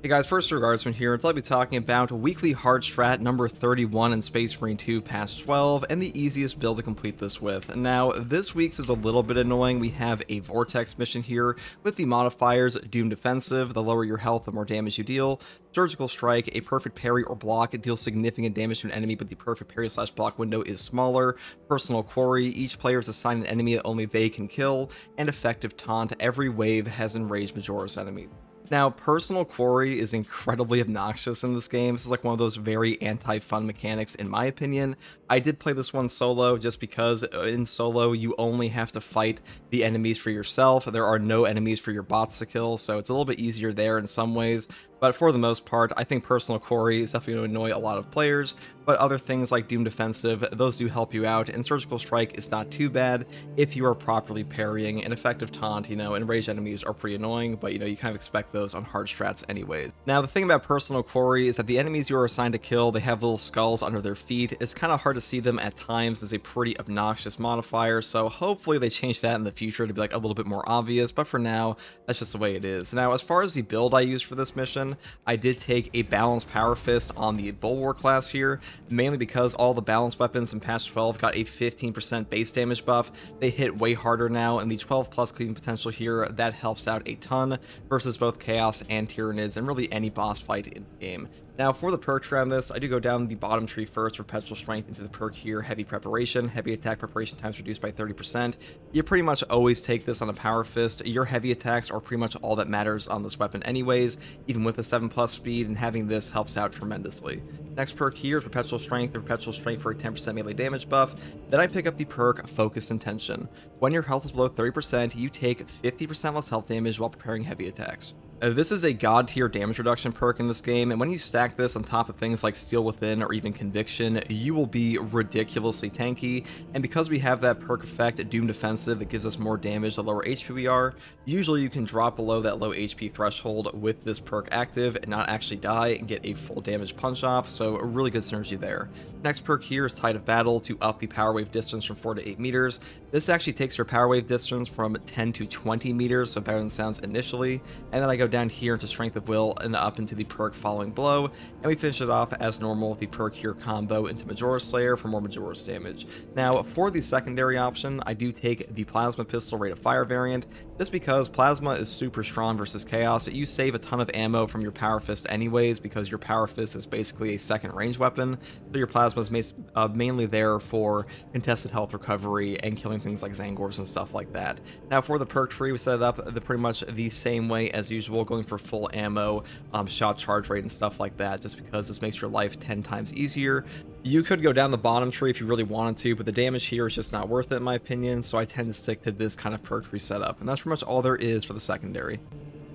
Hey guys, first regardsman here, and I'll be talking about weekly hard strat number 31 in Space Marine 2 patch 12 and the easiest build to complete this with. Now, this week's is a little bit annoying. We have a Vortex mission here with the modifiers Doom Defensive. The lower your health, the more damage you deal. Surgical Strike, a perfect parry or block. It deals significant damage to an enemy, but the perfect parry / block window is smaller. Personal Quarry, each player is assigned an enemy that only they can kill. And Effective Taunt, every wave has enraged Majora's enemy. Now, Personal Quarry is incredibly obnoxious in this game. This is like one of those very anti-fun mechanics, in my opinion. I did play this one solo just because in solo, you only have to fight the enemies for yourself. There are no enemies for your bots to kill, so it's a little bit easier there in some ways. But for the most part, I think Personal Quarry is definitely going to annoy a lot of players, but other things like Doom Defensive, those do help you out, and Surgical Strike is not too bad if you are properly parrying. And Effective Taunt, enraged enemies are pretty annoying, but you kind of expect those on hard strats anyways. Now, the thing about Personal Quarry is that the enemies you are assigned to kill, they have little skulls under their feet. It's kind of hard to see them at times as a pretty obnoxious modifier, so hopefully they change that in the future to be like a little bit more obvious, but for now, that's just the way it is. Now, as far as the build I used for this mission, I did take a balanced power fist on the Bulwark class here, mainly because all the balanced weapons in patch 12 got a 15% base damage buff. They hit way harder now, and the 12 plus cleaving potential here, that helps out a ton versus both Chaos and Tyranids and really any boss fight in the game. Now, for the perks around this, I do go down the bottom tree first, Perpetual Strength, into the perk here, Heavy Preparation. Heavy attack preparation times reduced by 30%. You pretty much always take this on a Power Fist. Your heavy attacks are pretty much all that matters on this weapon anyways, even with a 7+ speed, and having this helps out tremendously. Next perk here is Perpetual Strength, the Perpetual Strength for a 10% melee damage buff. Then I pick up the perk Focused Intention. When your health is below 30%, you take 50% less health damage while preparing heavy attacks. This is a god tier damage reduction perk in this game, and when you stack this on top of things like Steel Within or even Conviction, you will be ridiculously tanky. And because we have that perk effect, Doom Defensive, that gives us more damage the lower HP we are, usually you can drop below that low HP threshold with this perk active and not actually die and get a full damage punch off, so a really good synergy there. Next perk here is Tide of Battle to up the power wave distance from 4 to 8 meters. This actually takes your power wave distance from 10 to 20 meters, so better than it sounds initially. And then I go down here into Strength of Will and up into the perk Following Blow, and we finish it off as normal with the perk here combo into Majora's Slayer for more Majora's damage. Now, for the secondary option, I do take the Plasma Pistol Rate of Fire variant, just because Plasma is super strong versus Chaos. You save a ton of ammo from your Power Fist anyways, because your Power Fist is basically a second range weapon, so your Plasma is mainly there for contested health recovery and killing things like Zangors and stuff like that. Now, for the perk tree, we set it up pretty much the same way as usual, going for full ammo, shot charge rate and stuff like that, just because this makes your life 10 times easier. You could go down the bottom tree if you really wanted to, but the damage here is just not worth it in my opinion, so I tend to stick to this kind of perk tree setup, and that's pretty much all there is for the secondary.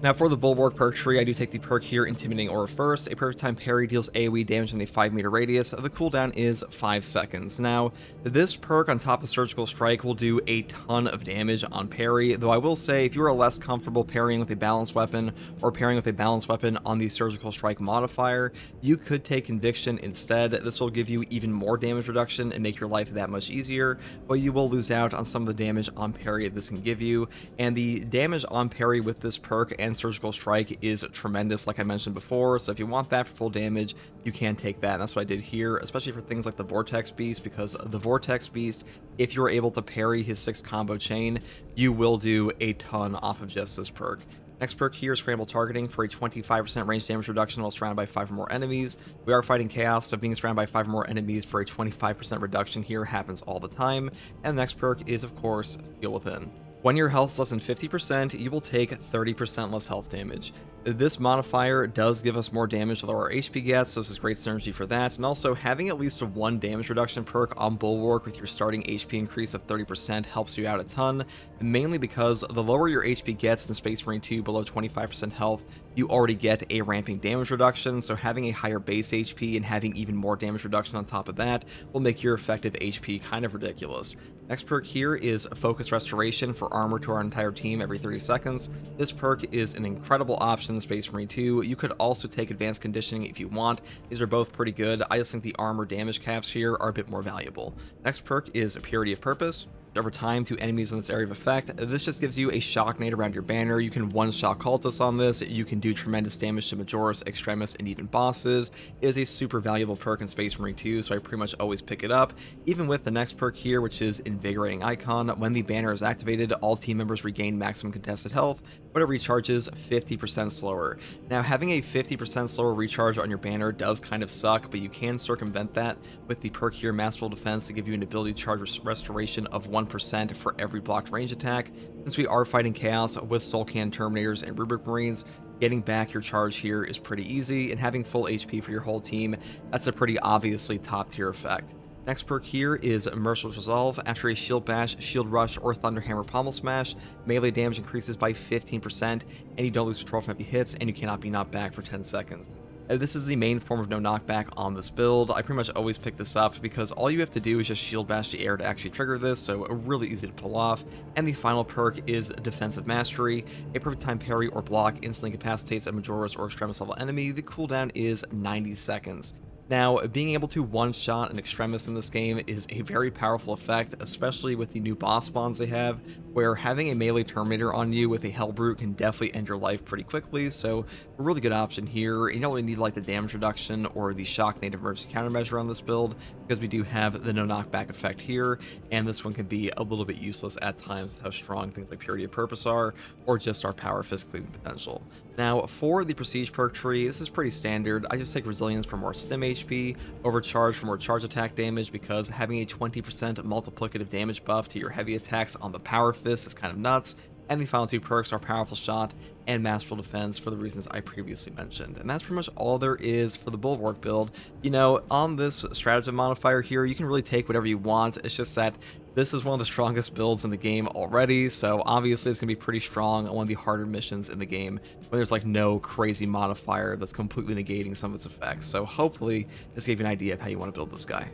Now, for the Bulwark perk tree, I do take the perk here, Intimidating Aura first. A perfect time parry deals AoE damage in a 5-meter radius. The cooldown is 5 seconds. Now, this perk on top of Surgical Strike will do a ton of damage on parry, though I will say if you are less comfortable parrying with a balanced weapon or parrying with a balanced weapon on the Surgical Strike modifier, you could take Conviction instead. This will give you even more damage reduction and make your life that much easier, but you will lose out on some of the damage on parry this can give you. And the damage on parry with this perk and Surgical Strike is tremendous, like I mentioned before, so if you want that for full damage, you can take that, and that's what I did here, especially for things like the Vortex Beast, because the Vortex Beast, if you're able to parry his 6 combo chain, you will do a ton off of just this perk. Next perk here is Scramble Targeting for a 25% range damage reduction while surrounded by 5 or more enemies. We are fighting Chaos, so being surrounded by 5 or more enemies for a 25% reduction here happens all the time. And the next perk is, of course, Steel Within. When your health is less than 50%, you will take 30% less health damage. This modifier does give us more damage the lower our HP gets, so this is great synergy for that, and also having at least a 1 damage reduction perk on Bulwark with your starting HP increase of 30% helps you out a ton, mainly because the lower your HP gets in Space Marine 2 below 25% health, you already get a ramping damage reduction, so having a higher base HP and having even more damage reduction on top of that will make your effective HP kind of ridiculous. Next perk here is Focus Restoration for armor to our entire team every 30 seconds. This perk is an incredible option in Space Marine 2. You could also take Advanced Conditioning if you want. These are both pretty good. I just think the armor damage caps here are a bit more valuable. Next perk is Purity of Purpose. over time to enemies in this area of effect. This just gives you a shock nade around your banner. You can one-shot cultists on this. You can do tremendous damage to Majoris, Extremis, and even bosses. It is a super valuable perk in Space Marine 2, so I pretty much always pick it up. Even with the next perk here, which is Invigorating Icon, when the banner is activated, all team members regain maximum contested health, but it recharges 50% slower. Now, having a 50% slower recharge on your banner does kind of suck, but you can circumvent that with the perk here, Masterful Defense, to give you an ability charge restoration of 1% for every blocked range attack. Since we are fighting Chaos with Soul Can Terminators and Rubric Marines, getting back your charge here is pretty easy, and having full HP for your whole team, that's a pretty obviously top tier effect. Next perk here is Merciless Resolve. After a Shield Bash, Shield Rush, or Thunderhammer Pommel Smash, melee damage increases by 15%, and you don't lose control from heavy hits, and you cannot be knocked back for 10 seconds. This is the main form of no knockback on this build. I pretty much always pick this up because all you have to do is just Shield Bash the air to actually trigger this, so really easy to pull off. And the final perk is Defensive Mastery. A perfect time parry or block instantly incapacitates a Majoris or Extremis level enemy. The cooldown is 90 seconds. Now, being able to one-shot an Extremis in this game is a very powerful effect, especially with the new boss spawns they have, where having a melee Terminator on you with a Hellbrute can definitely end your life pretty quickly, so a really good option here. You don't really need like the damage reduction or the shock native emergency countermeasure on this build, because we do have the no knockback effect here, and this one can be a little bit useless at times with how strong things like Purity of Purpose are, or just our power physically potential. Now, for the Prestige perk tree, this is pretty standard. I just take Resilience for more stim HP, Overcharge for more charge attack damage, because having a 20% multiplicative damage buff to your heavy attacks on the Power Fist is kind of nuts, and the final two perks are Powerful Shot and Masterful Defense for the reasons I previously mentioned. And that's pretty much all there is for the Bulwark build. You know, on this Stratagem modifier here, you can really take whatever you want. It's just that this is one of the strongest builds in the game already, so obviously it's going to be pretty strong on one of the harder missions in the game when there's like no crazy modifier that's completely negating some of its effects. So hopefully this gave you an idea of how you want to build this guy.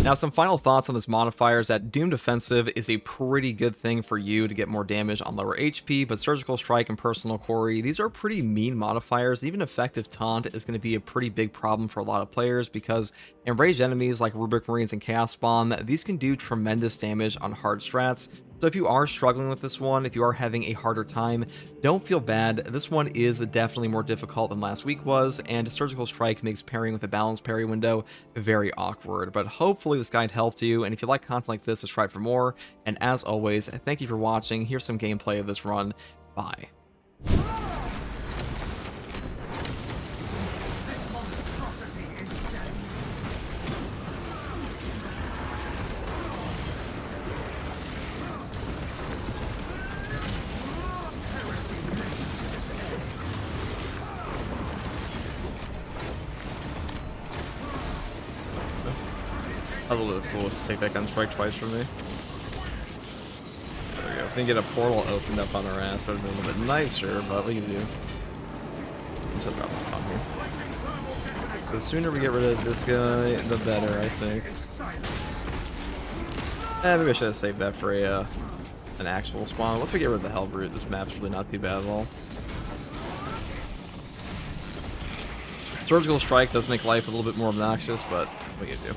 Now, some final thoughts on this modifier is that Doom Defensive is a pretty good thing for you to get more damage on lower HP, but Surgical Strike and Personal Quarry, these are pretty mean modifiers. Even Effective Taunt is going to be a pretty big problem for a lot of players, because enraged enemies like Rubric Marines and Chaos Spawn, these can do tremendous damage on hard strats. So if you are struggling with this one, if you are having a harder time, don't feel bad. This one is definitely more difficult than last week was, and Surgical Strike makes parrying with a balanced parry window very awkward. But hopefully this guide helped you, and if you like content like this, subscribe for more. And as always, thank you for watching. Here's some gameplay of this run. Bye. That was a little foolish to take that gun strike twice from me. There we go. If we can get a portal opened up on our ass, that would have been a little bit nicer, but we can do. I'm just drop the bomb here. So the sooner we get rid of this guy, the better, I think. Maybe I should have saved that for a an actual spawn. Once we get rid of the Hellbrute, this map's really not too bad at all. Surgical Strike does make life a little bit more obnoxious, but what can you do?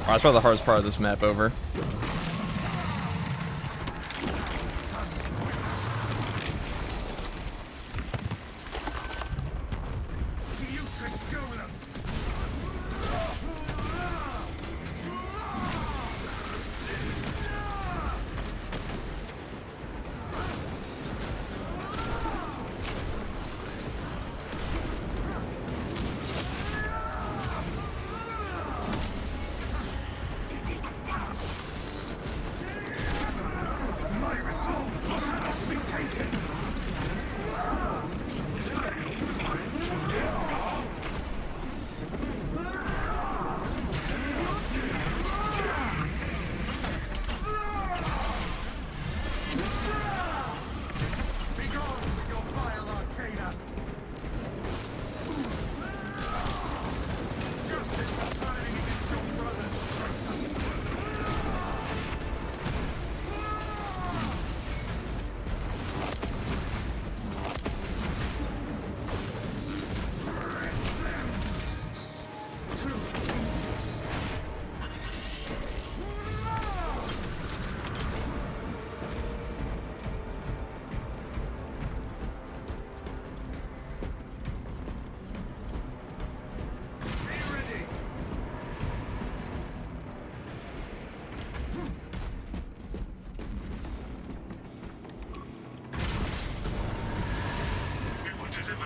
That's probably the hardest part of this map over.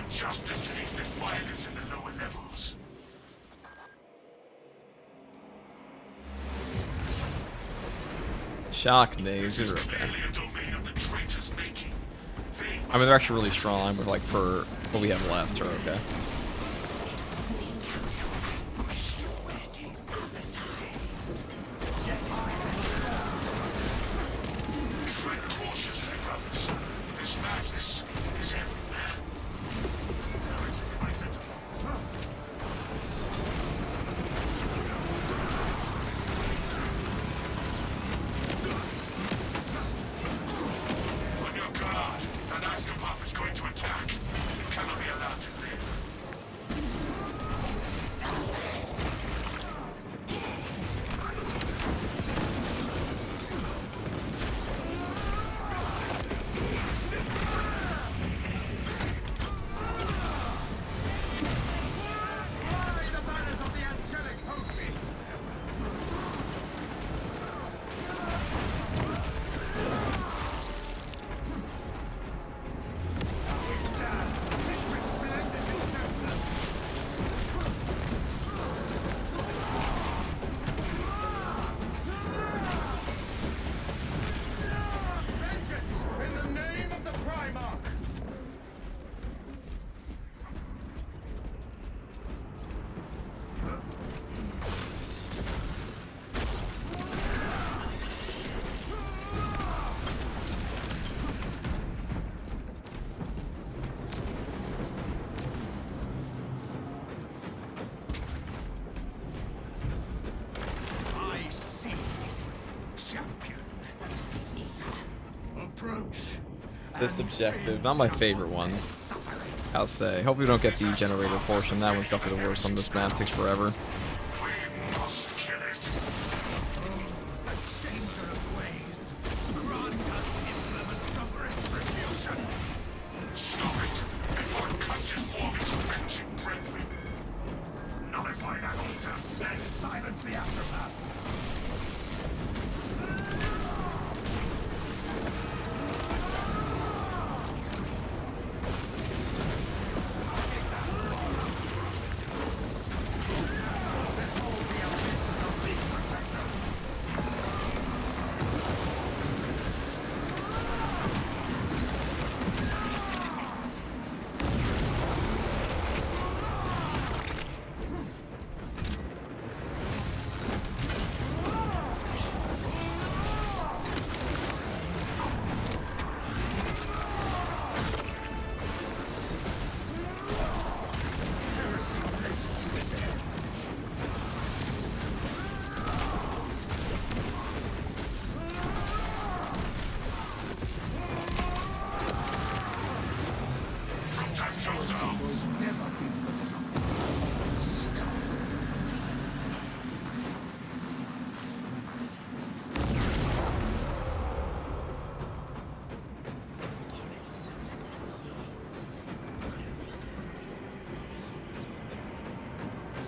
Justice to these defilers in the lower levels. Shock days. These are okay. I mean, they're actually really strong, but like for what we have left, are okay. This objective, not my favorite one, I'll say. Hope we don't get the generator portion. That one's definitely the worst on this map. Takes forever.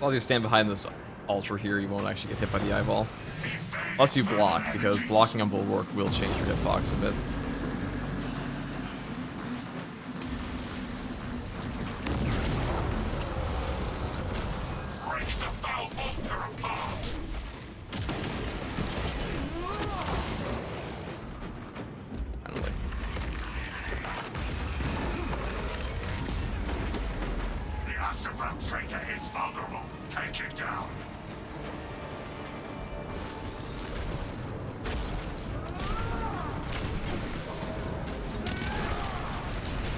long as you stand behind this altar here, you won't actually get hit by the eyeball. Unless you block, because blocking on Bulwark will change your hitbox a bit. Break the foul altar apart! Finally. The Astral traitor is vulnerable. Take it down.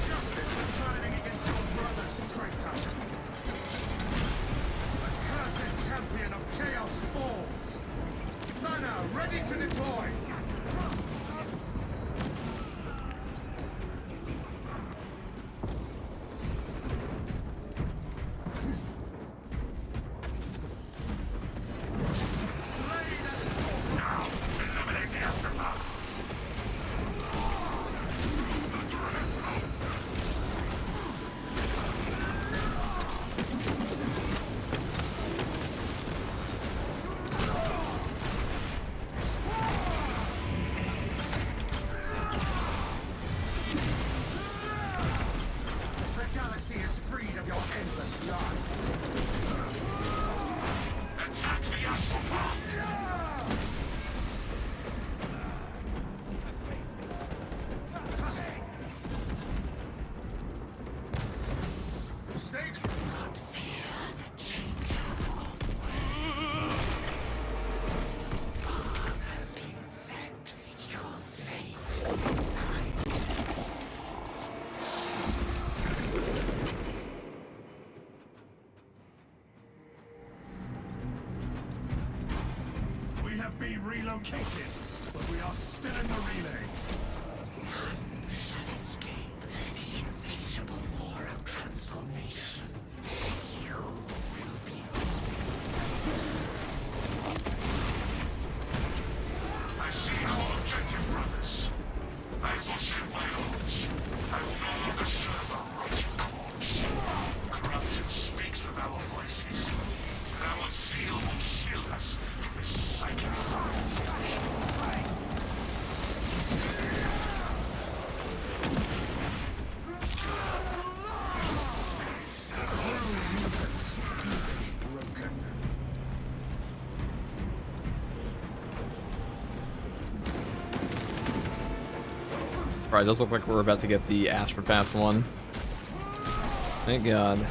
Justice returning against your brothers, traitor. The cursed champion of chaos falls. Banner ready to deploy. Attack the astral path! Stay. Not fear the changeable. God has been sent. Your fate decided. We have been relocated, but we are still in the relay. None shall escape the insatiable war of transformation. You will be I see our objective, brothers. I fulfill my orders. I will no longer serve a rotting corpse. Corruption speaks with our voices. But our zeal will shield us from this psychic sanctification. Alright, does look like we're about to get the Astropath one. Thank God.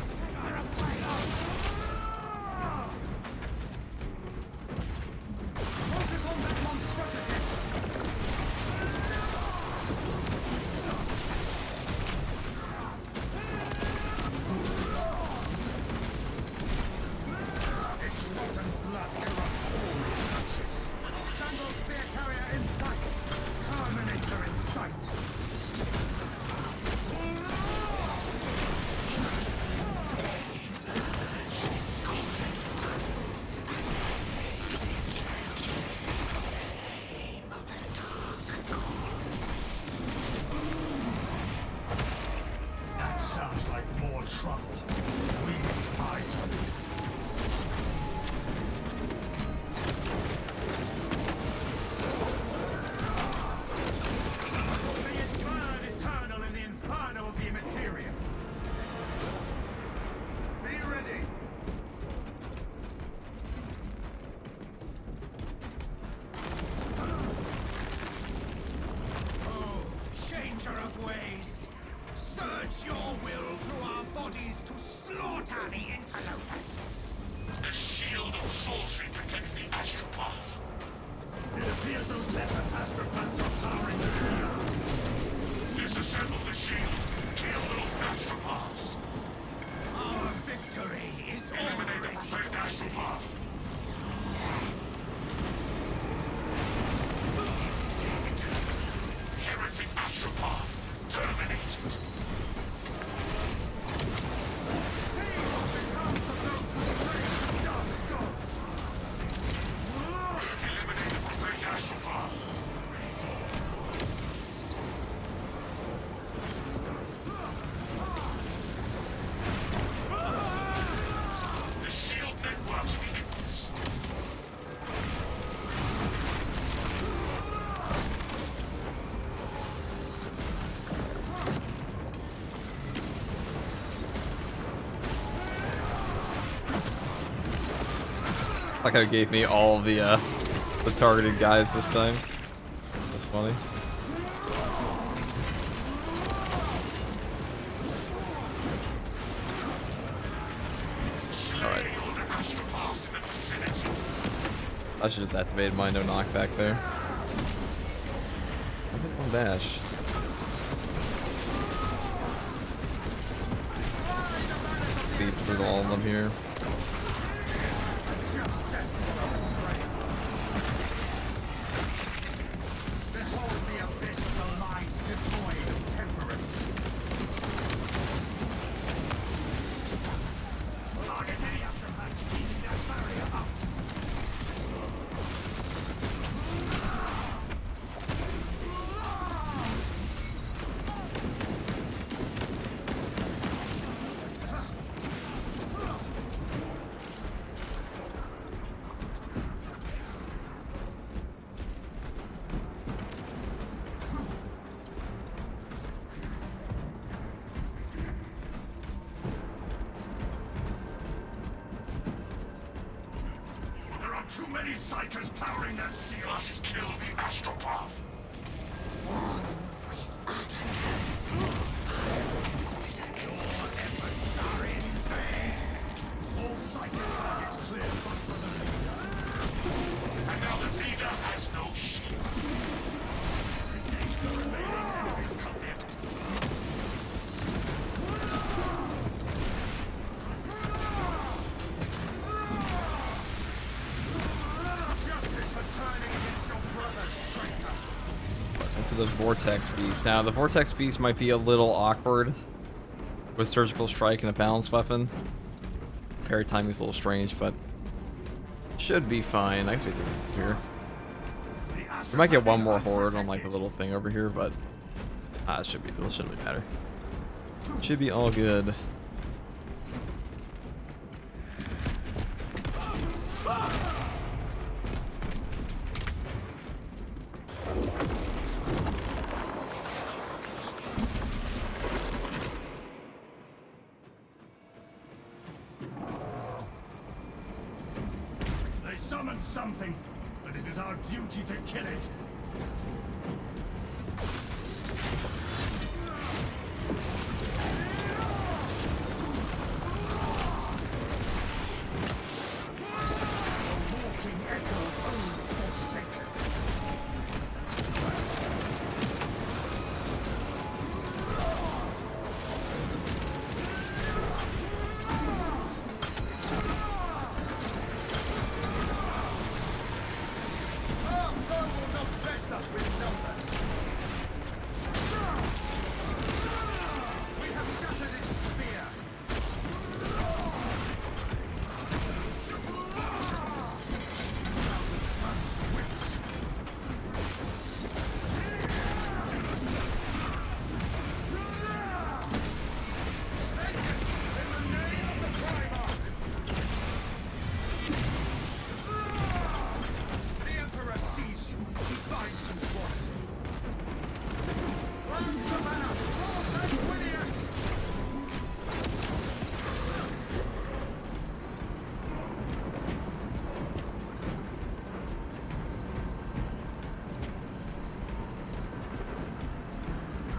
Like how it gave me all the targeted guys this time. That's funny. Alright. I should just activate my no knockback there. I did one dash. Beat through all of them here. Too many psychers powering that shield. Must kill the astropath. All psychic targets cleared but for the leader. And now the leader has no shield. Engage the remaining enemy condemned. For those Vortex Beasts. Now, the Vortex Beast might be a little awkward with Surgical Strike and a balanced weapon. Parry timing's a little strange, but should be fine. I guess we do it here. We might get one more horde on like the little thing over here, but it shouldn't be better. Should be all good. Summoned something, but it is our duty to kill it. A walking echo owns forsaken.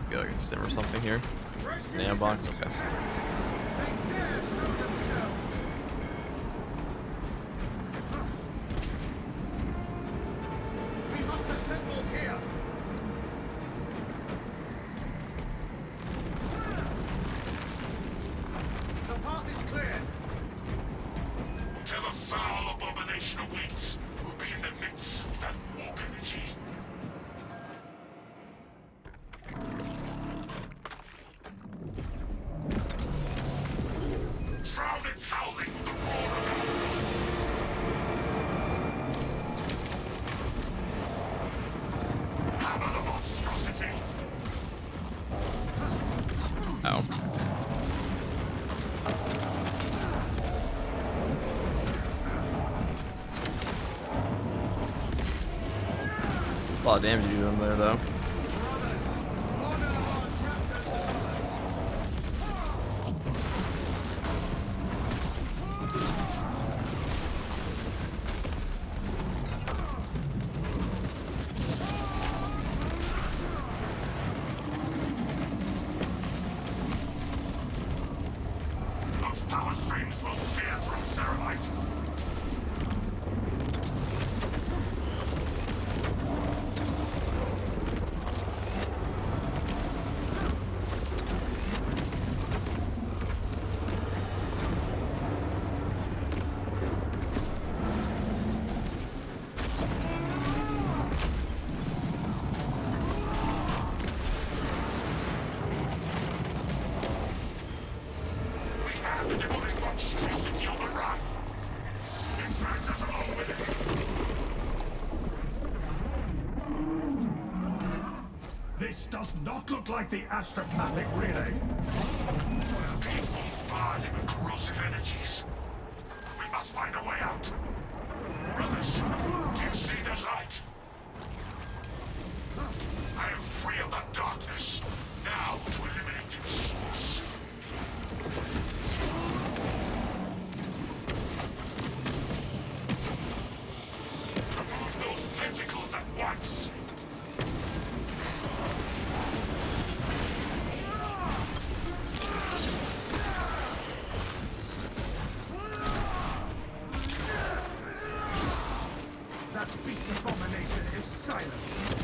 Go like a stim or something here. Snap box, okay. We must assemble here. The path is cleared. Till the foul abomination awaits, we'll be in the midst of that warp energy. Drown its howling with the roar of hell. Hammer the monstrosity. Ow. A lot of damage you do in there, though. does not look like the astropathic relay. We're being bombarded with corrosive energies. We must find a way out. Brothers, do you see that light? I am free of the darkness. Now to eliminate its source. Remove those tentacles at once. That beast abomination is silenced.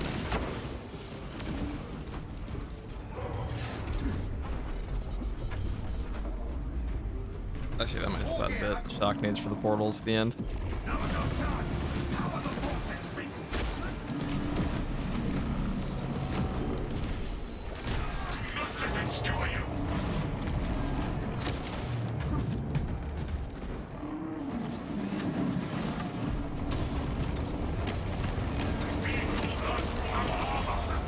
Actually, that might help out a bit. Shock nades for the portals at the end. Now is our chance. Power the vortex beast. Do not let it skewer you. Being pulled out through our armor.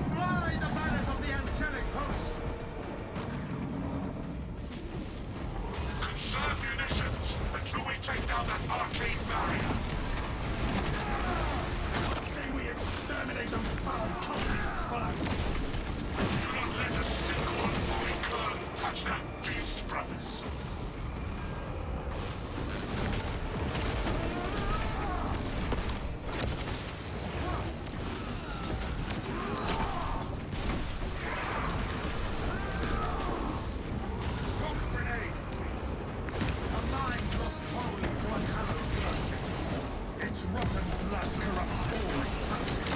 Fly the banners of the angelic host. Conserve munitions until we take down that arcane barrier. Say we exterminate them foul cultists first. Do not let a single unholy kernel touch that beast, brothers. Shock grenade. A mind lost wholly to unhallowed mercy. Its rotten blood corrupts all it touches.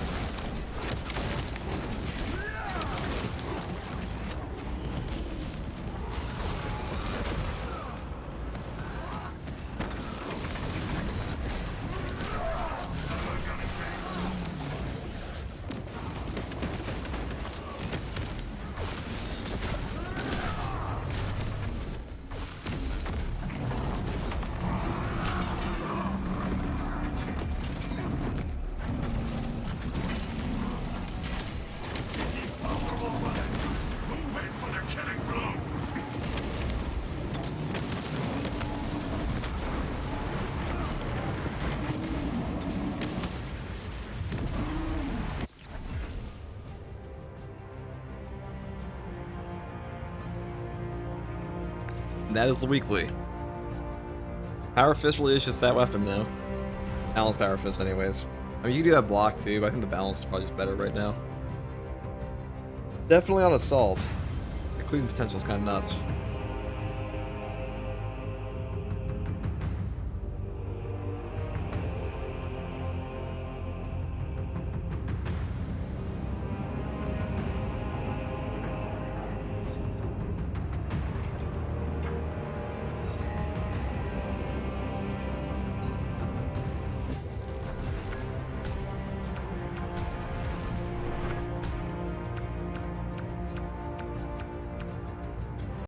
City's vulnerable brothers. Move in for the killing blow. That is the weekly. Power Fist really is just that weapon, though. Balance Power Fist, anyways. I mean, you do have block, too, but I think the balance is probably just better right now. Definitely on Assault. The cleaving potential is kind of nuts.